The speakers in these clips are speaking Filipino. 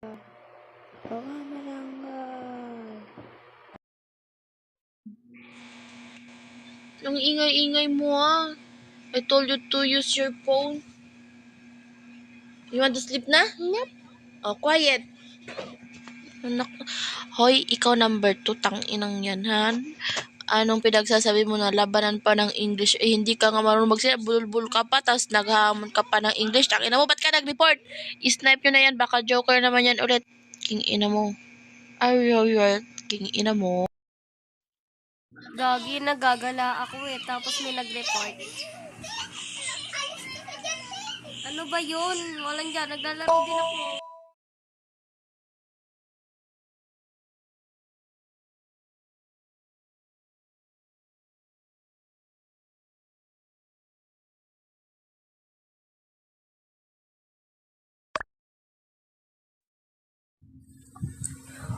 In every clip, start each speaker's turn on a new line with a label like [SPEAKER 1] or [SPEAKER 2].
[SPEAKER 1] Baka malanggal.
[SPEAKER 2] Ang ingay-ingay mo I told you to use your phone. You want to sleep na?
[SPEAKER 1] Nope.
[SPEAKER 2] Oh, quiet. Anak. Hoy, ikaw number 2, tang-inang yan, ha? Anong pinagsasabi mo na labanan pa ng English? Eh, hindi ka nga marunong magsalita. Bulbul ka pa, tapos naghahamon ka pa ng English. Tangina mo, ba't ka nag-report? I-snipe nyo na yan, baka joker naman yan ulit. King ina mo. Ay, king ina mo.
[SPEAKER 1] Gagi, nagagala ako tapos may nag-report. Ano ba yun? Walang dyan, naglalaro din ako.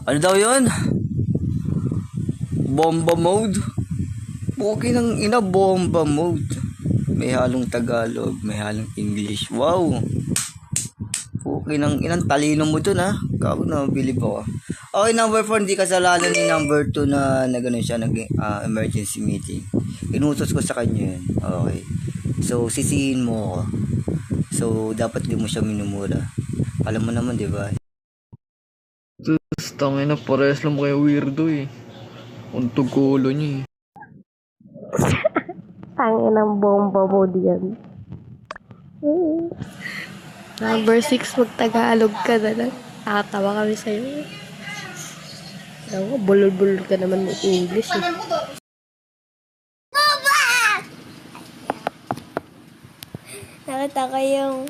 [SPEAKER 3] Ano daw yun? Bomba mode? Okay ng ina, bomba mode. May halong Tagalog, may halong English. Wow! Okay ng inang talino mo dun ha. Kako na, bilib ako. Okay, number 4, hindi kasalanan ni number 2 na gano'n siya, emergency meeting. Inutos ko sa kanya yun. Okay. So, sisihin mo ako. So, dapat di mo siya minumura. Alam mo naman, di ba?
[SPEAKER 4] Tangina, parehas lang kayo weirdo eh. Untog ko ulo niya eh.
[SPEAKER 1] Tangin ng bomba mo diyan. Number 6, mag-Tagalog ka na lang. Nakatawa kami sa'yo. Ako, bulol-bulol ka naman ng English eh. Nakita ko yung,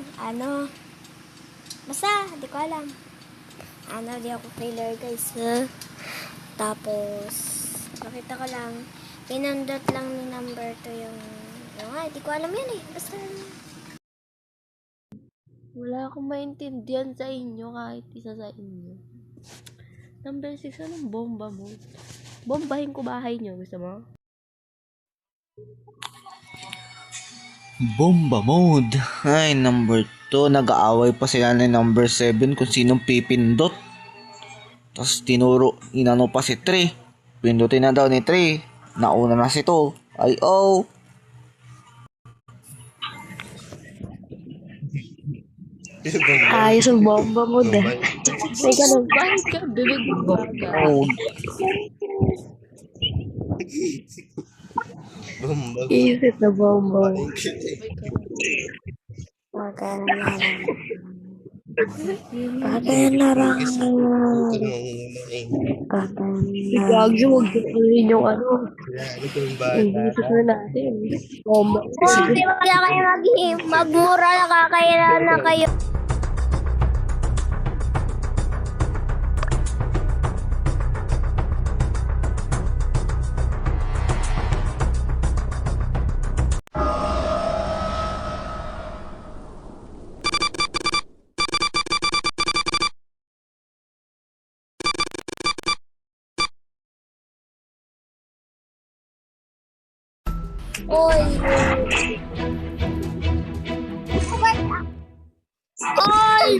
[SPEAKER 1] basta, di ko alam. Di ako failure guys, ha? Tapos, nakita ko lang, pinandot lang ni number 2 yung, di ko alam yan eh. Basta, wala akong maintindihan sa inyo kahit isa sa inyo. Number 6, anong bomba mo? Bombahin ko bahay nyo, gusto mo?
[SPEAKER 5] Bomba mode. Ay, number 2. Nag-aaway pa sila ni number 7 kung sinong pipindot. Tapos inano pa si 3. Pindutin na daw ni 3. Nauna na si 2. Ay, oh.
[SPEAKER 1] Ayos ang bomba mo deh. May ganun ba? Bibig bomba. Isip na bomba. Pagkain larang. Gagi, huwag yung yung Isip na natin. Bomba.
[SPEAKER 6] Hindi wala kayo magmura, nakakailan na kayo. Oy! Oy!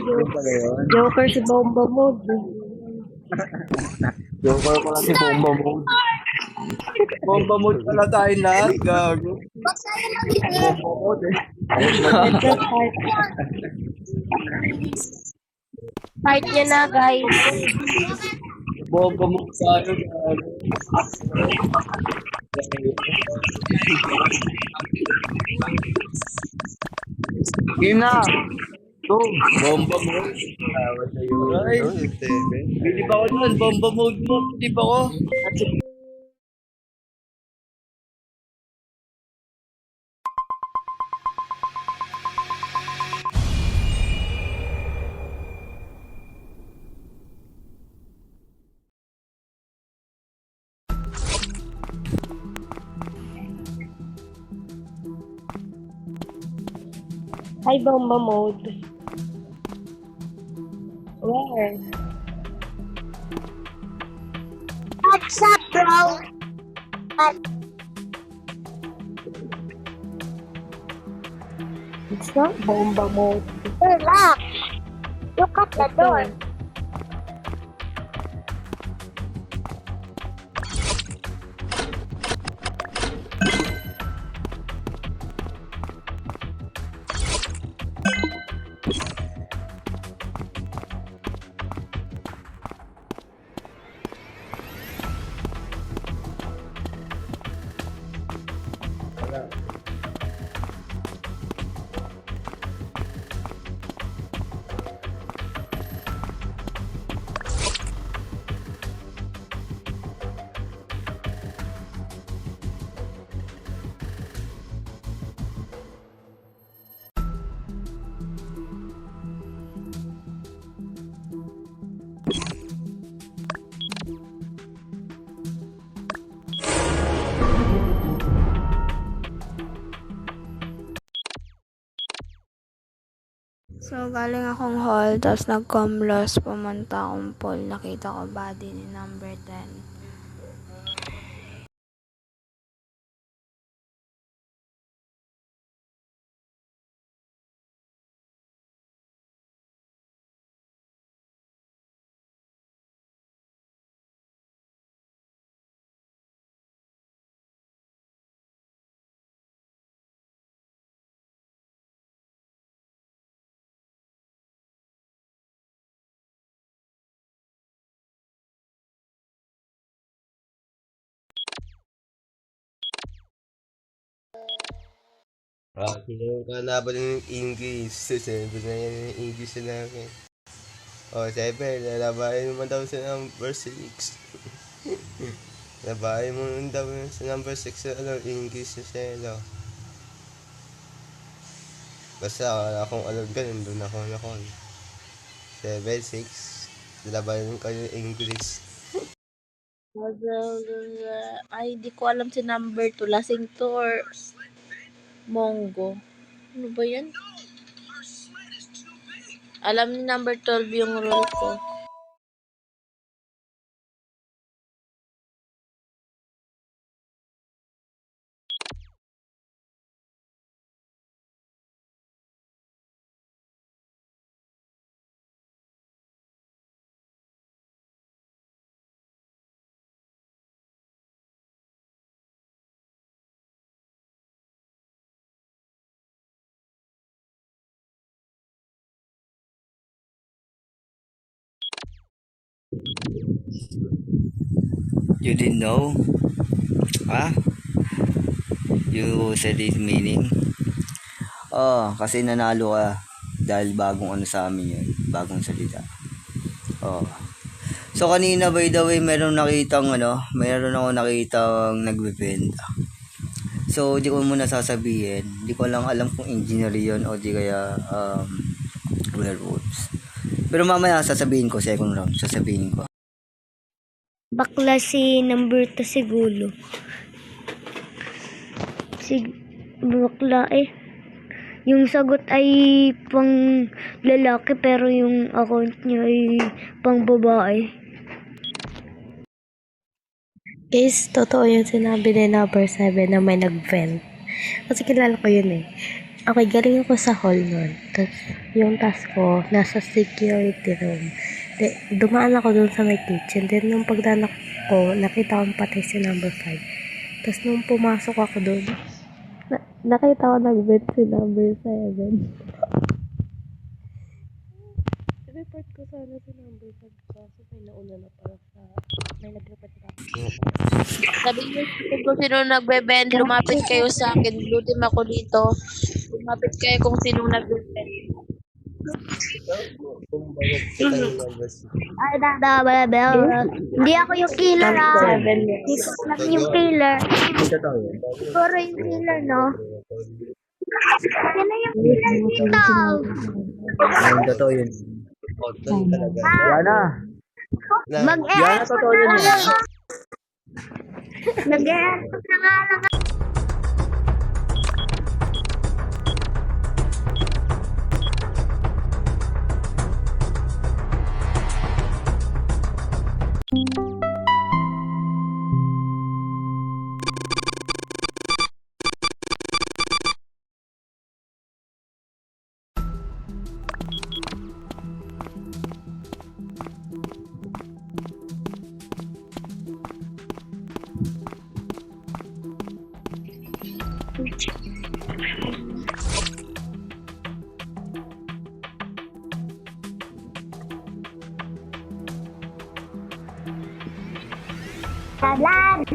[SPEAKER 1] Joker si bomba mo.
[SPEAKER 3] Joker ko lang si bomba mode. Bomba mode pala tayo lahat, gago. Bomba mode eh.
[SPEAKER 1] Fight niya na guys.
[SPEAKER 3] Bomba mode tayo, gago. Ina! Bomba mode. Ay, hindi ba ako doon? Bomba mode mo. Hindi ba ako?
[SPEAKER 1] Hi, bomba mode. Where?
[SPEAKER 6] What's up, bro?
[SPEAKER 1] It's not bomba mode.
[SPEAKER 6] Relax. Look at the door.
[SPEAKER 1] So, galing akong hall, tapos nag-comlos, pumunta akong pool, nakita ko body ni number 10.
[SPEAKER 7] Sino ka na ba ng English? Sabi na yan yung English na namin. Siyempre, lalabahin naman daw sa number 6. Labahin mo naman daw sa number 6 sa English na selo. Basta wala akong alam ganun, doon ako nakon. 7, 6. Lalabahin ko yung English.
[SPEAKER 2] Ay, di ko alam si number 2. Lasing to or Mongo. Ano ba yan? Alam ni number 12 yung role ko.
[SPEAKER 3] You didn't know? Ha? You said its meaning? Kasi nanalo ka dahil bagong ano sa amin yun, bagong salita. So kanina by the way, meron ako nakitang nagbebenta. So di ko muna sasabihin, di ko lang alam kung engineer yun o di kaya werewolves. Pero mamaya sasabihin ko, second round, sasabihin ko.
[SPEAKER 6] Bakla si number 2 siguro. Bakla eh. Yung sagot ay pang lalaki pero yung account niya ay pang babae.
[SPEAKER 8] Guys, totoo yung sinabi ni number 7 na may nag-vent. Kasi kilala ko yun eh. Okay, galing ako sa hall nun. Tapos, yung task ko, nasa security room. Dumaan ako dun sa may kitchen. Then, nung pagdanak ko, nakita ko patay si number 5. Tapos, nung pumasok ako dun, nakita ko nag-vent si number 7. Report ko sana si number 5 kasi may nauna na para sa may nag-report na.
[SPEAKER 2] Sabi niyo, kung sino nagbe-bend, lumapit kayo sa akin. Blue team ako dito. Lumapit kayo kung sino nagbe-bend.
[SPEAKER 6] Ay, hindi ako yung killer Hindi ko alam yung killer. Siguro yung killer, no? Sino yung killer dito?
[SPEAKER 3] Totoo yun. Wala na.
[SPEAKER 6] Mag-e-export
[SPEAKER 3] totoo
[SPEAKER 6] na
[SPEAKER 3] yun
[SPEAKER 6] lang. Nag-e-export na nga lang. Talag!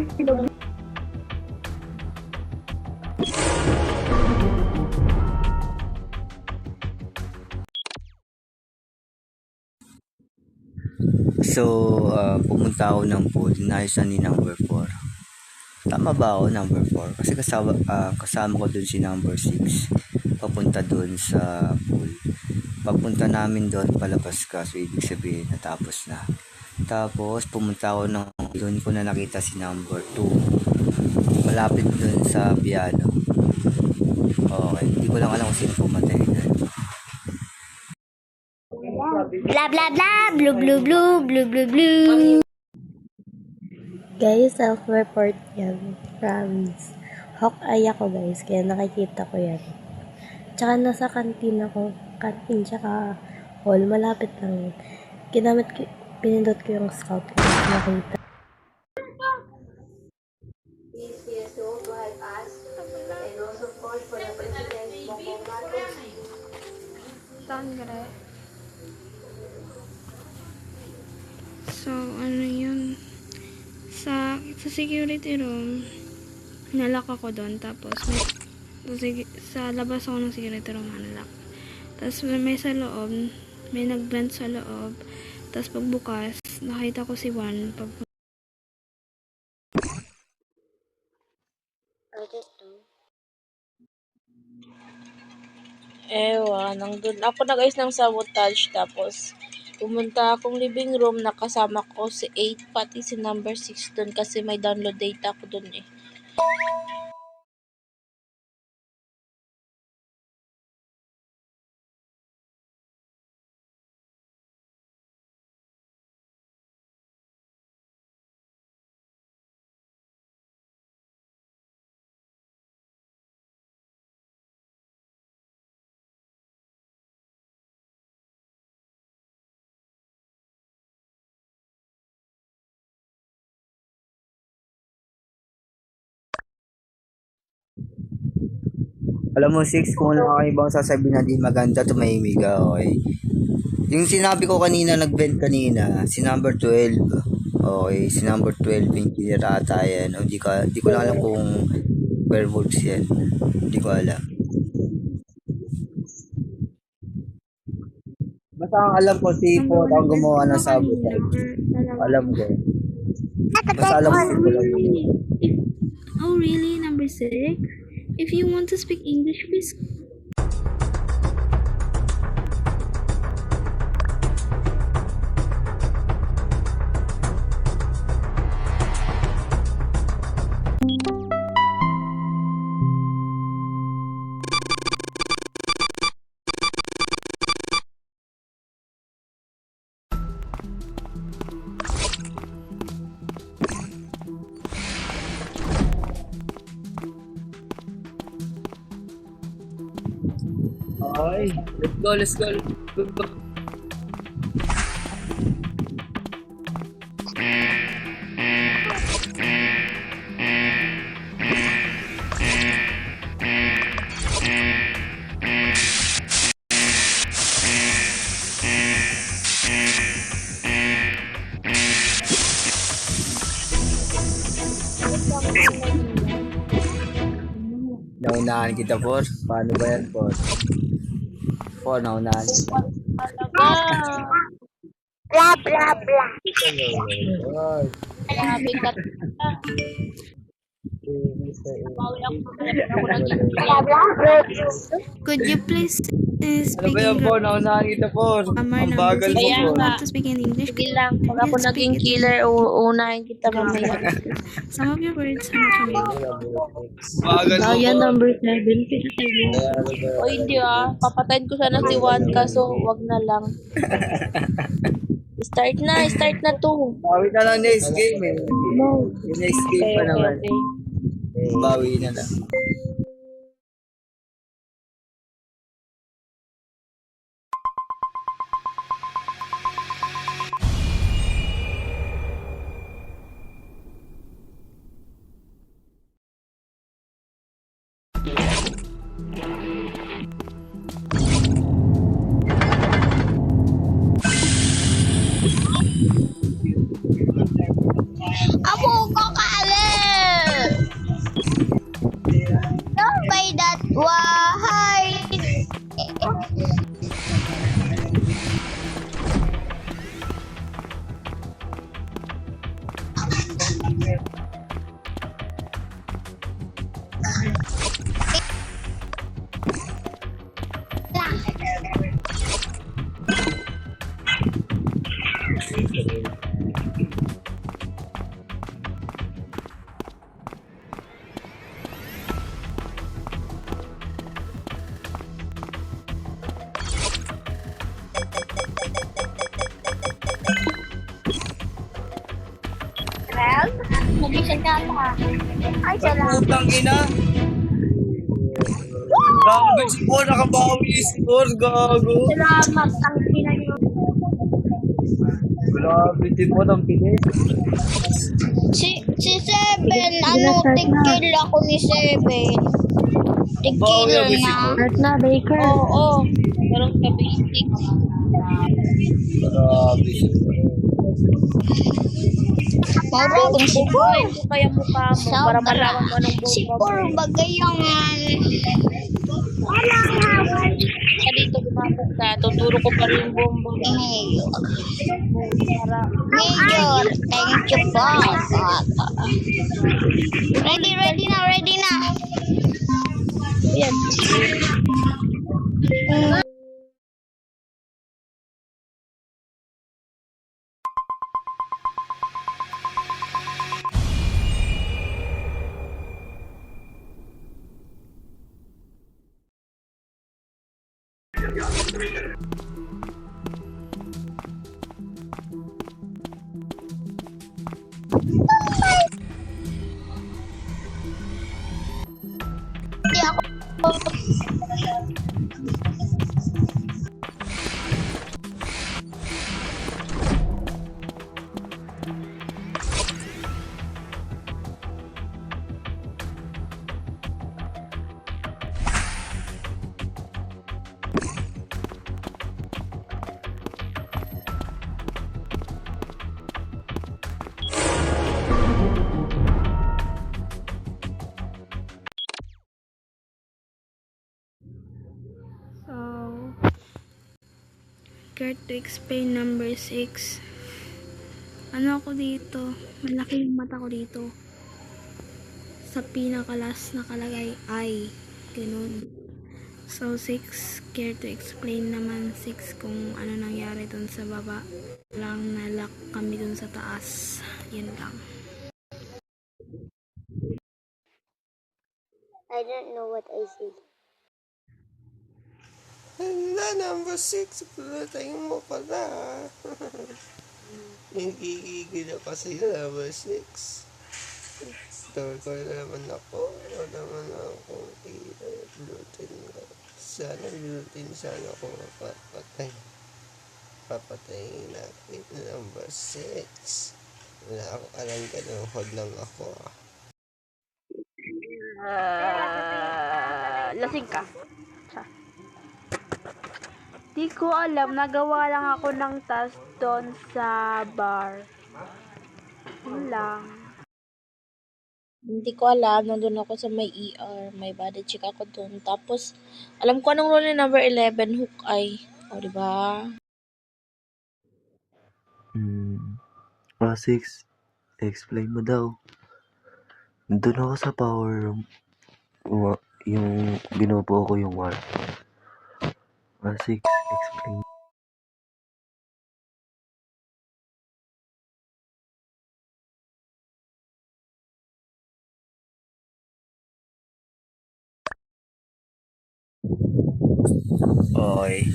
[SPEAKER 3] So, pumunta ako ng pool, inayos na ni number 4. Tama ba ako, number 4? Kasi kasama ko dun si number 6. Papunta dun sa pool. Pagpunta namin doon, palabas ka. So, ibig sabihin, natapos na. Tapos, pumunta ako doon ko na nakita si number 2. Malapit dun sa piano. Okay, hindi ko lang alam kung sino pumatay doon.
[SPEAKER 6] Blah blah blah, blue blue blue, blue blue blue.
[SPEAKER 8] Guys, self-report yan. Promise. Hawk-eye ako guys, kaya nakikita ko yan. Tsaka nasa kantin ako. Kantin tsaka hall. Malapit lang yun. Pinindot ko yung scout ko. Nakita.
[SPEAKER 1] Tangre. So, ano yun? Sa security room, nalak ako doon. Tapos, sa labas ako ng security room, nalak. Tapos, may sa loob, may nag-blend sa loob. Tapos, pagbukas, nakita ko si Juan.
[SPEAKER 2] Ewan, nandun ako nag-ayos ng sabotage tapos pumunta akong living room, nakasama ko si 8 pati si number 6 dun kasi may download data ko dun eh.
[SPEAKER 3] Alam mo, Six, kung wala kang ibang sasabihin na di maganda, tumahimik ka, okay? Yung sinabi ko kanina, nag-vent kanina, si number 12. Okay, si number 12 yung kinirata yan. Hindi ko lang alam kung werewolves yan. Hindi ko alam. Basta ang alam ko, si Paul ang gumawa ng sabotage. Alam ko. Basta alam ko si Paul ang gumawa.
[SPEAKER 1] Oh, really? Number 6? If you want to speak English, please.
[SPEAKER 3] Okay, let's go. Naunahan kita, Por. Paano ba yan, Por? Por, naunahan kita.
[SPEAKER 6] Blah blah blah.
[SPEAKER 2] Grabe ka.
[SPEAKER 1] Could you please
[SPEAKER 3] Ano
[SPEAKER 1] speak
[SPEAKER 3] ba yan,
[SPEAKER 1] in
[SPEAKER 3] Por? Naunahan kita, Por. Ang bagal mo,
[SPEAKER 1] If you
[SPEAKER 3] Por.
[SPEAKER 1] want to speak in English,
[SPEAKER 2] Sige lang, pag ako naging killer, uunahin kita mamaya.
[SPEAKER 1] some of your words are not familiar.
[SPEAKER 3] Bagal mo,
[SPEAKER 8] Ayan,
[SPEAKER 3] Por.
[SPEAKER 8] number 7. Pinatay mo.
[SPEAKER 2] O hindi papatayin ko sana si Juan kaso wag na lang. Start na to.
[SPEAKER 3] Bawi na lang next game, eh. Yung next game pa naman. Bawi na lang.
[SPEAKER 6] Amo ko kale. Don't buy that. Why?
[SPEAKER 1] Nag-isang ka ata. Ay, salamat.
[SPEAKER 3] Putang ina. Gago score, nakabawi yung score, gago.
[SPEAKER 1] Salamat. Ang pinanyo.
[SPEAKER 3] Grabe, di mo nang bilis.
[SPEAKER 1] Si Seven, ano, tigil ako ni Seven.
[SPEAKER 3] Bawi
[SPEAKER 1] Tigil
[SPEAKER 3] ako si
[SPEAKER 1] na.
[SPEAKER 3] Paul.
[SPEAKER 8] Start na, Baker.
[SPEAKER 2] Oo. Meron ka basic.
[SPEAKER 3] Grabe siya.
[SPEAKER 1] Maraming si Paul.
[SPEAKER 2] Ito kaya mukha mo para malaman mo anong
[SPEAKER 1] Si
[SPEAKER 2] bomba
[SPEAKER 1] Paul
[SPEAKER 2] mo.
[SPEAKER 1] bagay yung...
[SPEAKER 2] Ka dito gumamit ka. Tuturo ko pa rin yung bomba mo. Para
[SPEAKER 1] Major, thank you po. Ready na.
[SPEAKER 2] yan.
[SPEAKER 1] Hindi ako.
[SPEAKER 6] So, care to explain number 6. Ano ako dito? Malaki yung mata ko dito. Sa pinakalas nakalagay I. Ganun. So, 6. Care to explain naman 6 kung ano nangyari dun sa baba. Lang nalock kami dun sa taas. Yan lang.
[SPEAKER 1] I don't know what I see.
[SPEAKER 7] Hala, number 6. Tayo mo pala. Nagigigil ako sa iyo, number 6. Ko na naman ako. Gluten ko. Sana gluten sana ako mapapatay. Papatayin natin. Number 6. Wala ako alam ganun. Hold lang ako.
[SPEAKER 8] Lasing ka. Di ko alam, nagawa lang ako ng task doon sa bar. Yun lang.
[SPEAKER 2] Hindi ko alam. Nandun ako sa may ER. May body check ako dun. Tapos, alam ko anong role ni number 11, Hawkeye. O, diba?
[SPEAKER 9] 6, explain mo daw. Nandun ako sa power room. Yung binubuo ko yung war. 6, explain.
[SPEAKER 3] Okay.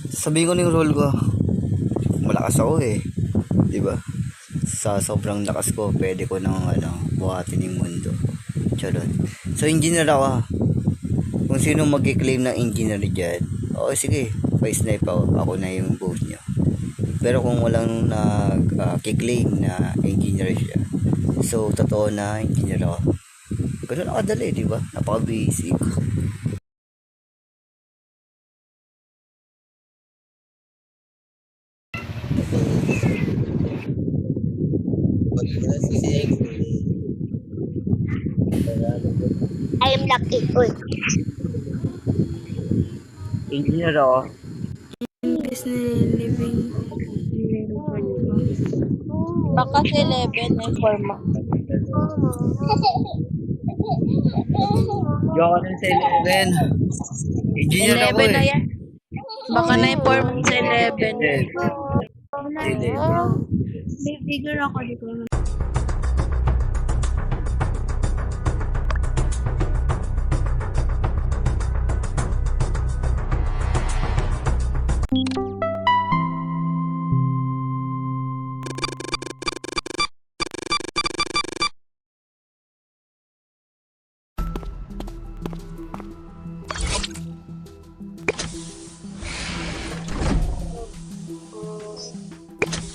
[SPEAKER 3] Sabihin ko na yung role ko. Malakas ako eh. Diba? Sa sobrang lakas ko, pwede ko nang buhatin yung mundo. Charot. So, engineer ako. Kung sino mag-claim na engineer dyan, okay, sige. Pa-snipe ako. Ako na yung boat nyo. Pero kung walang nag-claim na engineer siya, so, totoo na engineer ako. Ganun nakadali, diba? Napaka-basic.
[SPEAKER 1] I am lucky. Uy.
[SPEAKER 3] Engineer ako.
[SPEAKER 6] Imbes na living.
[SPEAKER 2] Baka si 11 may forma.
[SPEAKER 3] Yoko na sa 11. Engineer ako
[SPEAKER 2] 11 na
[SPEAKER 3] eh.
[SPEAKER 2] yan. Baka na yung forma sa 11.
[SPEAKER 3] Yes. 11.
[SPEAKER 6] May figure ako dito.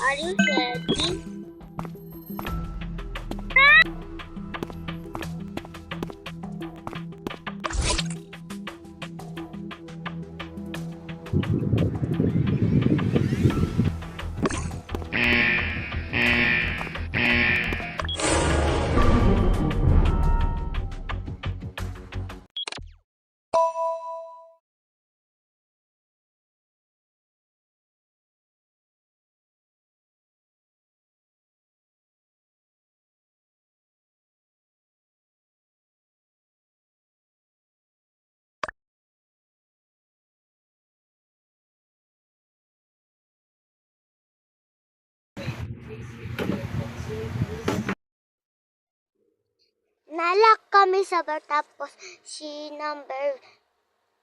[SPEAKER 1] Are you ready? Nalak kami sa bar, tapos si number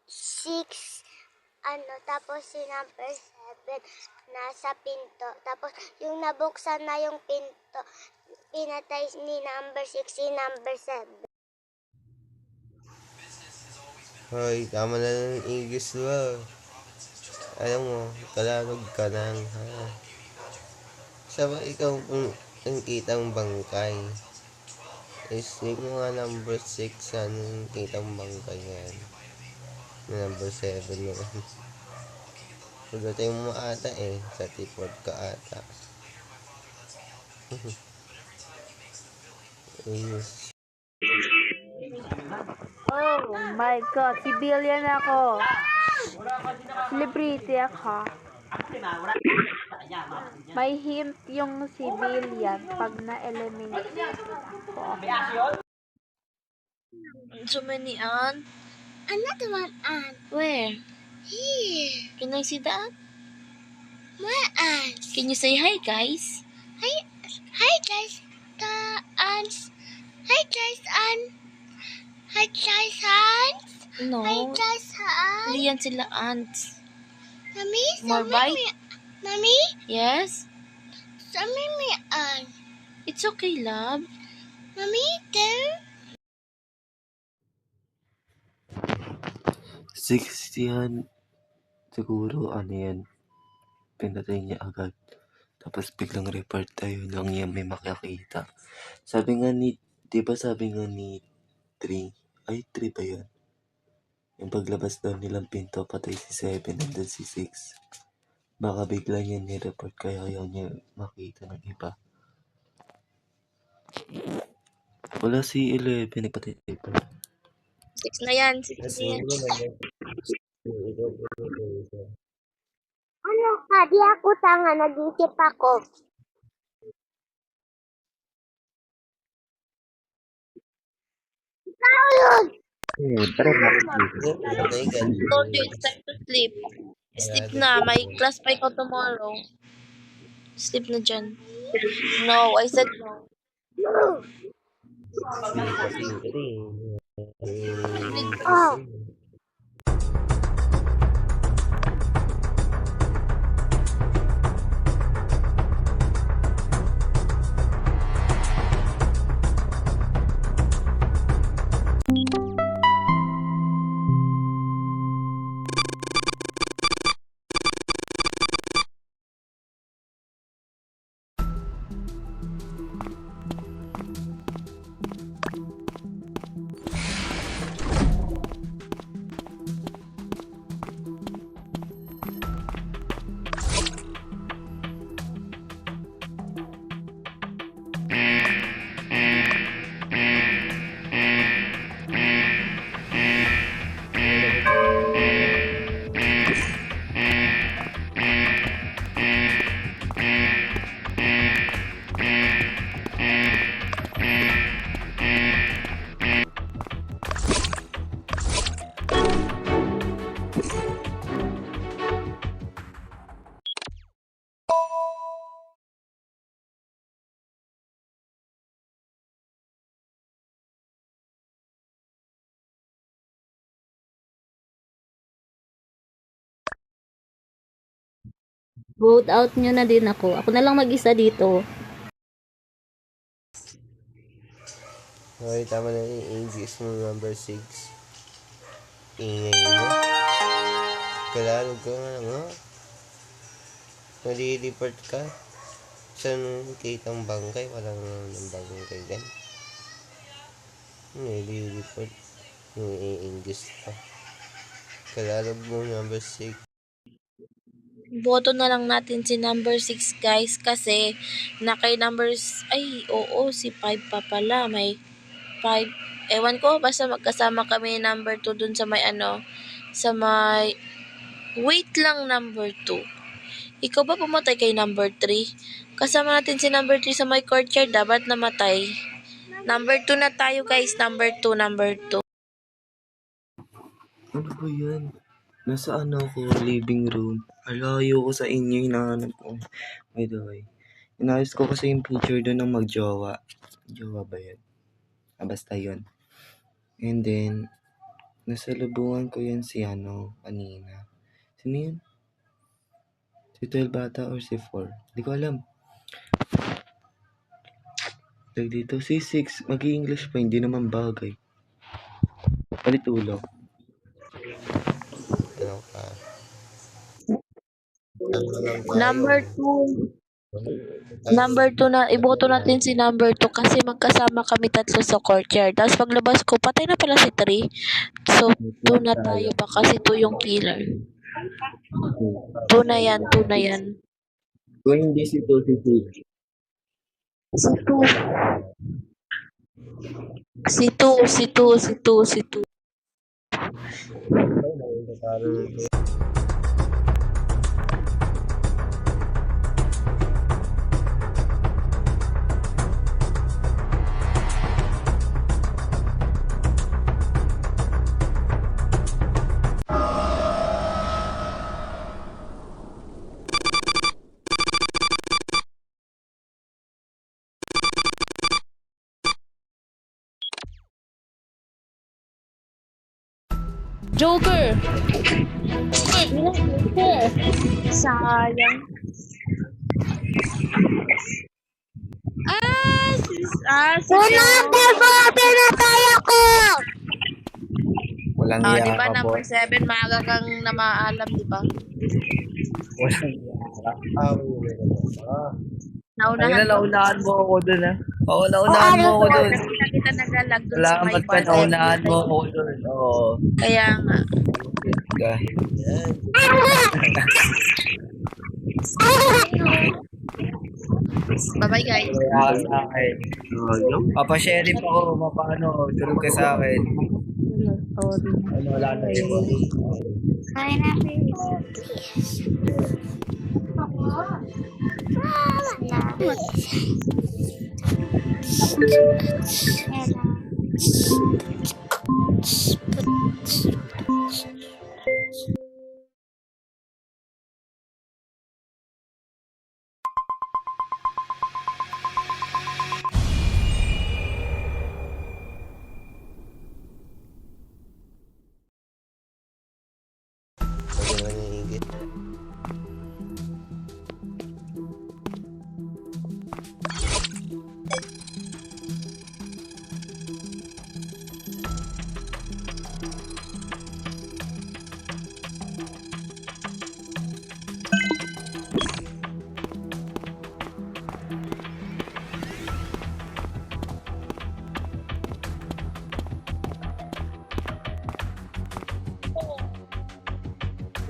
[SPEAKER 1] 6, tapos si number 7 nasa pinto. Tapos yung nabuksan na yung pinto, pinatay ni number 6 si number 7.
[SPEAKER 7] Hoy, tama na ng English mo. Alam mo, Tagalog ka lang, ha? Sabi ikaw ang kitang bangkay. Isip mo nga number 6 ang kitang bangkay yan. Number 7 naman. Pagdating mo ata sa tipod ka ata. Yes.
[SPEAKER 6] Oh my God, civilian ako. Celebrity ako. May hint yung civilian pag na-eliminate ko.
[SPEAKER 2] So many ant.
[SPEAKER 1] Another one, Aunt.
[SPEAKER 2] Where?
[SPEAKER 1] Here.
[SPEAKER 2] Can I see that?
[SPEAKER 1] More ants.
[SPEAKER 2] Can you say hi, guys?
[SPEAKER 1] Hi guys, the ants. Hi guys, Hi guys, ants.
[SPEAKER 2] No.
[SPEAKER 1] Hi guys, ants.
[SPEAKER 2] Hindi yan sila ants.
[SPEAKER 1] Mami,
[SPEAKER 2] More bite?
[SPEAKER 1] Mami,
[SPEAKER 2] Yes?
[SPEAKER 1] may ant.
[SPEAKER 2] It's okay, love.
[SPEAKER 1] Mami, there.
[SPEAKER 9] 60 yan. Siguro, ano yan. Pinatay niya agad. Tapos biglang report tayo lang yan may makakita. Sabi nga ni, di ba sabi nga ni 3? Ay, 3 ba yan? Yung paglabas daw nilang pinto, patay si 7, nandun si 6. Baka bigla niya ni-report kaya ayaw niya makita ng iba. Wala si 11, nagpatay pa.
[SPEAKER 2] 6 na yan. 6 na yan.
[SPEAKER 1] Ano ka? Di ako tanga, nag-isip ako. Ikaw yun!
[SPEAKER 7] Patay ka.
[SPEAKER 2] Told you it's time to sleep. Sleep na. May class pa ikaw tomorrow. Sleep na dyan. No, I said no.
[SPEAKER 1] Oh.
[SPEAKER 8] Vote out nyo na din ako. Ako na lang mag-isa dito.
[SPEAKER 7] Hoy, tama na yung English mo number 6. Ingay mo. Tagalog ka nga lang, ha? Nalilipart ka. Saan kitang bangkay? Walang ng bangkay gan. Nililipad. Yung i-English pa. Kalalog mo number 6.
[SPEAKER 2] Boto na lang natin si number 6 guys kasi na kay ay oo si 5 pa pala, may 5, ewan ko basta magkasama kami ni number 2 dun sa may sa may, wait lang number 2. Ikaw ba pumatay kay number 3? Kasama natin si number 3 sa may courtyard, dapat namatay. Number 2 na tayo guys, number 2, number 2.
[SPEAKER 9] Ano ba yan? Nasa ano ko, living room. Alayo ko sa inyo, hinahanap ko. By the way, inayos ko kasi yung picture doon ng magjowa. Jowa ba yan? Basta yun. And then, nasalubungan ko yan si kanina. Sino yun? Si 12 bata or si 4? Hindi ko alam. Tag dito, si 6. Mag-i-English pa, hindi naman bagay. Palit ulo.
[SPEAKER 7] Ano ka? Ano lang tayo?
[SPEAKER 2] Number 2. Number 2 na, iboto natin si number 2 kasi magkasama kami tatlo sa courtyard. Tapos paglabas ko, patay na pala si 3. So, 2 na tayo pa kasi 2 yung killer. 2 na yan, 2 na yan.
[SPEAKER 9] Kung hindi si 2, si 6.
[SPEAKER 2] Si 2. Si 2, si 2, si 2, si 2. Joker! Sayang.
[SPEAKER 1] Pinatay ako!
[SPEAKER 3] Walang
[SPEAKER 2] Oh,
[SPEAKER 3] iya
[SPEAKER 2] di ba
[SPEAKER 3] ka,
[SPEAKER 2] number
[SPEAKER 3] boss.
[SPEAKER 2] 7, maaga kang namaalam, di ba?
[SPEAKER 3] Walang iya ka.
[SPEAKER 2] Naunahan ko.
[SPEAKER 4] naunahan mo ako dun
[SPEAKER 3] Oo, naunahan mo ako doon.
[SPEAKER 2] Nakita kita nagalag dun sa may
[SPEAKER 4] Salamat ka,
[SPEAKER 2] bar.
[SPEAKER 4] naunahan mo ako dun. Oo.
[SPEAKER 2] Kaya nga. Bye-bye guys.
[SPEAKER 4] Kaya sa akin. Papa-sheriff ako, mapano, tulog ka sa akin. Ano, wala na iba.
[SPEAKER 1] Kaya na,
[SPEAKER 7] Pwede naman yung English.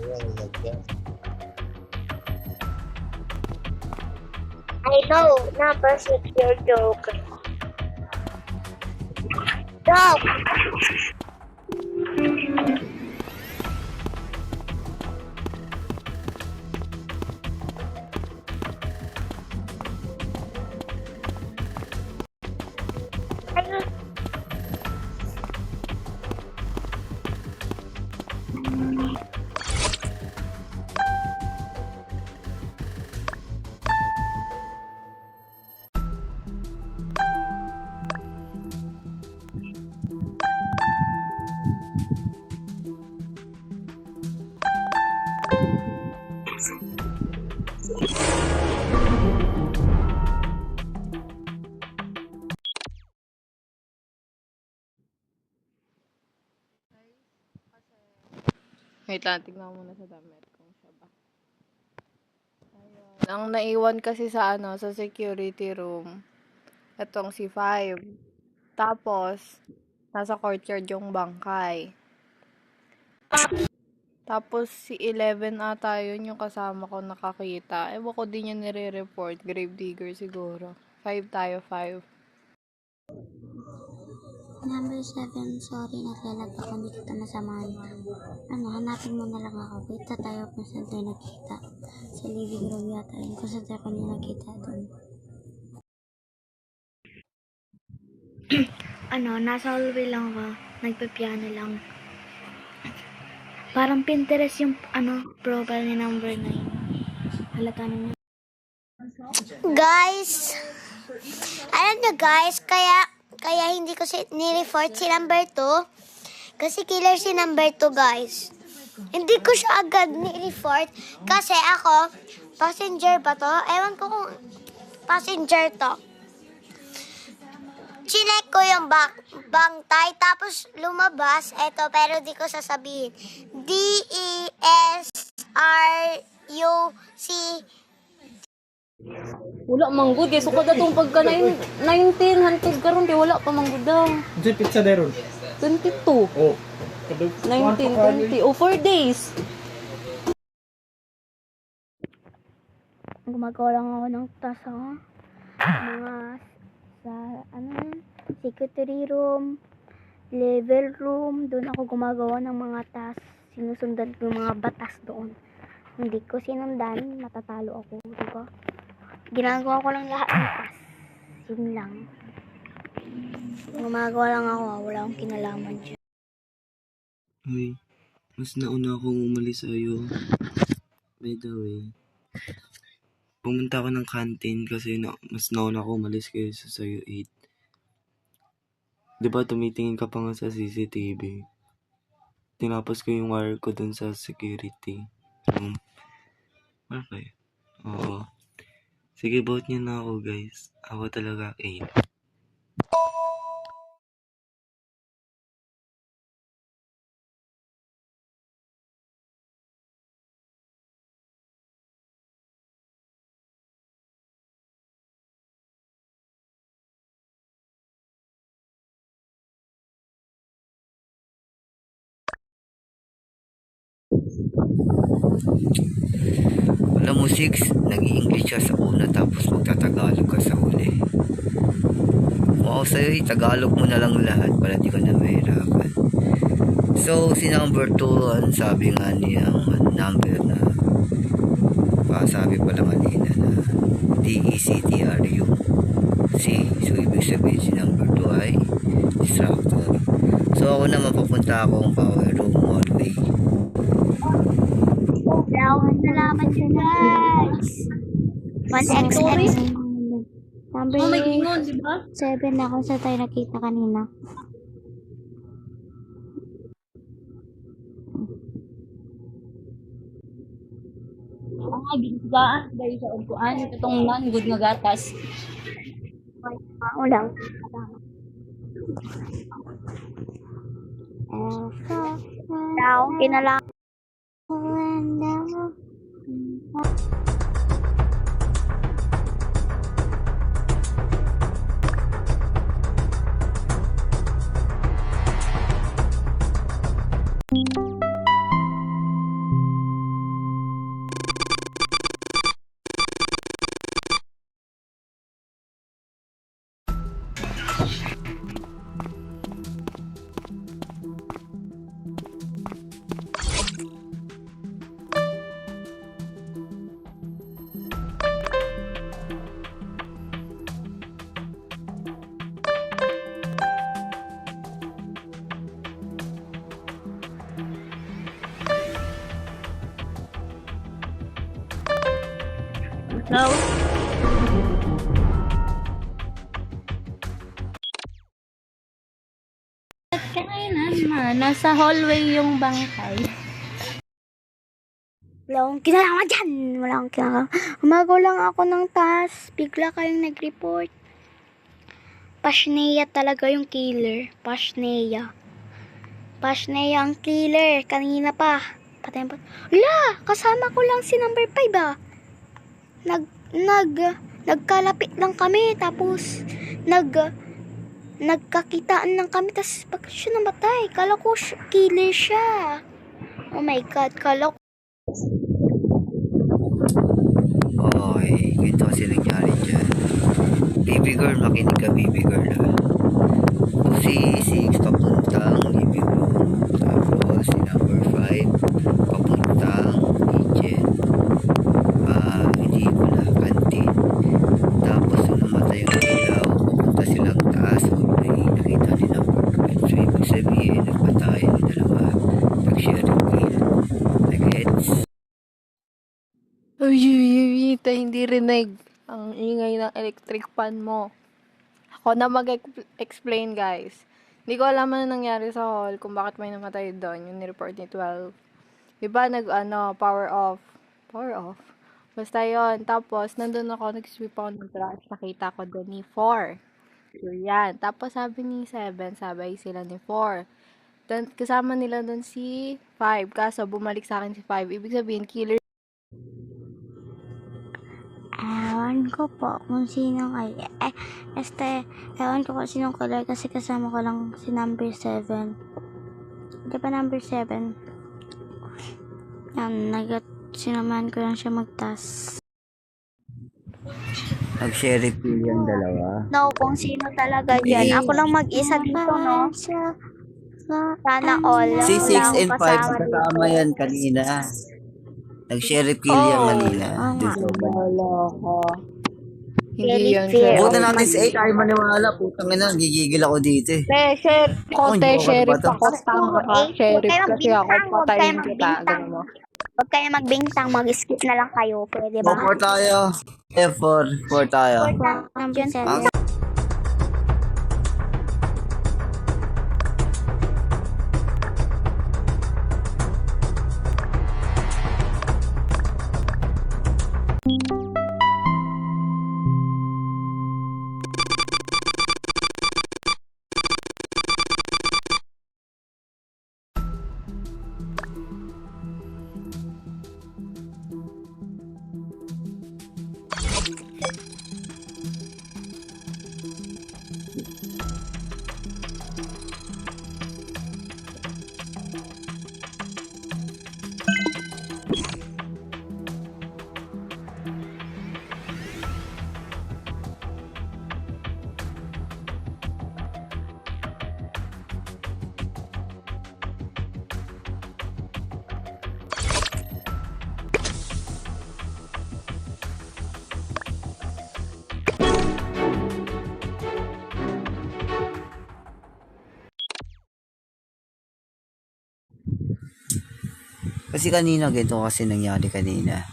[SPEAKER 7] Ayan, lagyan.
[SPEAKER 1] I know, number 6, your joke. Joke!
[SPEAKER 2] Wait lang, tignan mo muna sa damit kung siya ba. Ayun.
[SPEAKER 10] Ang naiwan kasi sa sa security room, itong si 5. Tapos, nasa courtyard yung bangkay. Tapos, si 11 ata yun yung kasama ko nakakita. Ewan ko din yung nire-report. Gravedigger siguro. 5 tayo, 5.
[SPEAKER 1] Number 7, sorry, naglalag ako, hindi kita nasamahan. Hanapin mo na lang ako. Kita tayo kung saan tayo nakita. Sa living room yata rin, kung saan tayo kanina nakita doon.
[SPEAKER 6] Nasa hallway lang ako. Nagpipiano lang. Parang Pinterest yung, profile ni number 9. Halata na niya.
[SPEAKER 1] Guys, alam nyo guys, kaya hindi ko ni-report si number 2. Kasi killer si number 2 guys. Hindi ko siya agad ni-report. Kasi ako, passenger ba to? Ewan ko kung passenger to. Chinek ko yung bangtay, tapos lumabas, eto, pero di ko sasabihin. DESRUC.
[SPEAKER 11] Wala manggod kay sukad atong pagka 19 hantod karon kay wala pa manggod daw.
[SPEAKER 4] Unsa pizza dayon?
[SPEAKER 11] 22.
[SPEAKER 4] Oh.
[SPEAKER 11] 19, 20. 4 days.
[SPEAKER 6] Gumagawa lang ako ng task mga sa secretary room, level room, doon ako gumagawa ng mga task. Sinusundan ko yung mga batas doon. Hindi ko sinundan, matatalo ako, diba? Ginagawa ko lang lahat ng task. Yun lang. Gumagawa lang ako, wala akong kinalaman dyan.
[SPEAKER 9] Uy, mas nauna akong umalis sa'yo. By the way, pumunta ako ng canteen kasi mas nauna ako umalis kaysa sa'yo 8. Diba tumitingin ka pa nga sa CCTV? Tinapos ko yung wire ko dun sa security room. Okay. Oo. Sige, vote niyo na ako guys. Ako talaga 8.
[SPEAKER 3] Alam mo, 6, nag-i-English ka sa una tapos magtatagalog ka sa huli. Kung ako sa'yo, Tagalog mo na lang lahat para di ka na mahirapan. So, si number 2, sabi nga niya, number na, sabi pala kanina na DECTRU. So, ibig sabihin si number 2 ay distractor. So, ako naman papunta akong power room hallway.
[SPEAKER 1] Salamat yun guys. 1XX. Number
[SPEAKER 11] Oh, may gingon, di ba?
[SPEAKER 1] 7 na kung saan tayo nakita kanina.
[SPEAKER 11] Gigaan dahil sa upuan itong nanggod nga gatas.
[SPEAKER 1] Ulang. Taong kinala.
[SPEAKER 11] So, kainan na, nasa hallway yung bangkay.
[SPEAKER 1] Wala akong kinalaman dyan. Wala akong kinalaman. Umagaw lang ako ng task. Bigla kayong nag-report. Pashnea talaga yung killer. Pashnea ang killer. Kanina pa. Patay pa. Wala! Kasama ko lang si number 5 ah. nag, nagkalapit lang kami, tapos, nagkakitaan lang kami, tapos pag siya namatay, kala ko killer siya. Oh my God, kala ko.
[SPEAKER 3] Okay, ganito kasi nangyari dyan. Baby girl, makinig ka, baby girl, ha. Si 6 papuntang living room. Tapos si number 5 papuntang kitchen. Hindi ko na kantin. Tapos nung namatay yung ilaw, papunta silang taas. May nakita ni number 5. So ibig sabihin, nagpatay yung dalawa. Nag-share yung kill. Nag-heads.
[SPEAKER 10] Uy, hindi rinig. Ang ingay ng electric fan mo. Ako na mag-explain, guys. Hindi ko alam ano nangyari sa hall kung bakit may namatay doon, yung ni-report ni 12. Diba, power off. Power off? Basta yon. Tapos, nandun ako, nag-sweep ako ng trash. Nakita ko doon ni 4. So, yan. Tapos, sabi ni 7, sabay sila ni 4. Then, kasama nila doon si 5. Kaso, bumalik sa akin si 5. Ibig sabihin, killer.
[SPEAKER 1] Ewan ko po kung sino ewan ko kung sinong color kasi kasama ko lang si number 7. Di ba number 7? Yan, sinamahan ko lang siya magtas.
[SPEAKER 3] Nag-share kill yung dalawa.
[SPEAKER 1] No, kung sino talaga dyan. Ako lang mag-isa dito, no? Sana all.
[SPEAKER 3] Si 6 and 5
[SPEAKER 1] kasama
[SPEAKER 3] kasama yan kanina. Nag-share kill yan kanina.
[SPEAKER 10] Hindi yan
[SPEAKER 1] Fair.
[SPEAKER 10] siya.
[SPEAKER 3] Buta natin si 8, ay maniwala. Putang ina, gigigil ako dito eh.
[SPEAKER 10] Sheriff ako, tanga ka. Sheriff kasi ako, patayin
[SPEAKER 1] Huwag
[SPEAKER 10] kita. Ganun mo.
[SPEAKER 1] Huwag kayo magbintang, mag-skip na lang kayo. Pwede ba?
[SPEAKER 3] 4 tayo. F4 tayo.
[SPEAKER 1] Number 7.
[SPEAKER 3] Kasi kanina, ganito kasi nangyari kanina.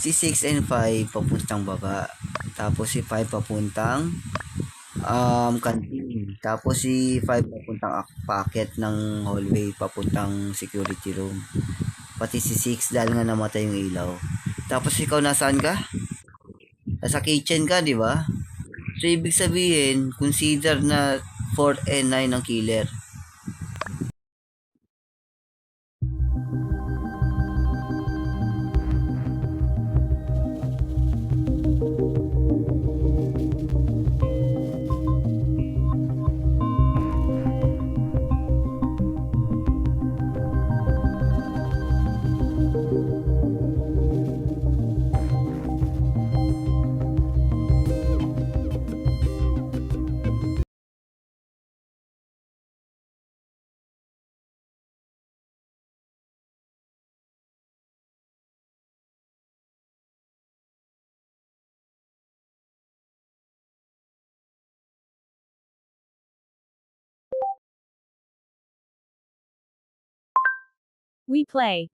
[SPEAKER 3] Si 6 and 5 papuntang baba. Tapos si 5 papuntang canteen. Tapos si 5 papuntang packet ng hallway papuntang security room. Pati si 6 dahil nga namatay yung ilaw. Tapos ikaw nasaan ka? Nasa kitchen ka, di ba? So ibig sabihin, consider na 4 and 9 ang killer.
[SPEAKER 12] We play.